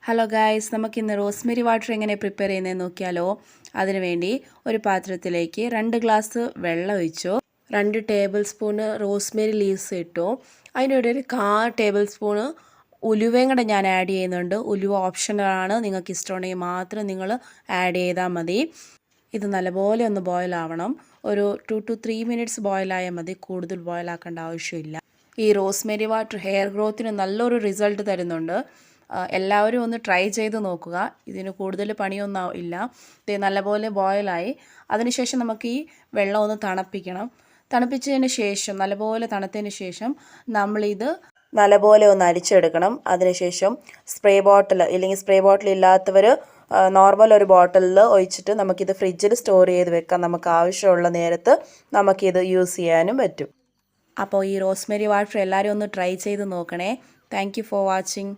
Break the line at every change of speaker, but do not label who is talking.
Hello guys, നമുക്കിന്ന് rosemary water എങ്ങനെ prepare ചെയ്യുന്നതെന്ന് നോക്കിയാലോ. അതിനുവേണ്ടി ഒരു പാത്രത്തിലേക്ക് 2 ഗ്ലാസ് വെള്ളം ഒഴിച്ചു, 2 ടേബിൾ സ്പൂണ് റോസ്മെരി ലീവ്സ് ഇട്ടു. അതിനിടെ ഒരു 1/4 ടേബിൾ സ്പൂണ് ഉലുവയും കൂടെ ഞാൻ ആഡ് ചെയ്യുന്നുണ്ട്. ഉലുവ ഓപ്ഷണലാണ്, നിങ്ങൾക്ക് ഇഷ്ടമുണ്ടെങ്കിൽ മാത്രം നിങ്ങൾ ആഡ് ചെയ്താൽ മതി. ഇത് നല്ലപോലെ ഒന്ന് ബോയിൽ ആവണം. ഒരു 2 to 3 മിനിറ്റ്സ് ബോയിലായാൽ മതി, കൂടുതൽ ബോയിലാക്കേണ്ട ആവശ്യമില്ല. ഈ റോസ്മെരി വാട്ടർ ഹെയർ ഗ്രോത്തിന് നല്ലൊരു റിസൾട്ട് തരുന്നുണ്ട്. എല്ലാവരും ഒന്ന് ട്രൈ ചെയ്ത് നോക്കുക. ഇതിന് കൂടുതൽ പണിയൊന്നും ഇല്ല. ഇത് നല്ലപോലെ ബോയിലായി. അതിനുശേഷം നമുക്ക് ഈ വെള്ളം ഒന്ന് തണുപ്പിക്കണം. തണുപ്പിച്ചതിന് ശേഷം, നല്ലപോലെ തണുത്തതിന് ശേഷം നമ്മളിത് നല്ലപോലെ ഒന്ന് അരിച്ചെടുക്കണം. അതിനുശേഷം സ്പ്രേ ബോട്ടിൽ, ഇല്ലെങ്കിൽ സ്പ്രേ ബോട്ടിൽ ഇല്ലാത്തവർ നോർമൽ ഒരു ബോട്ടിലിൽ ഒഴിച്ചിട്ട് നമുക്കിത് ഫ്രിഡ്ജിൽ സ്റ്റോർ ചെയ്ത് വെക്കാം. നമുക്ക് ആവശ്യമുള്ള നേരത്ത് നമുക്കിത് യൂസ് ചെയ്യാനും പറ്റും. അപ്പോൾ ഈ റോസ്മെരി വാട്ടർ എല്ലാവരും ഒന്ന് ട്രൈ ചെയ്ത് നോക്കണേ. Thank you for watching.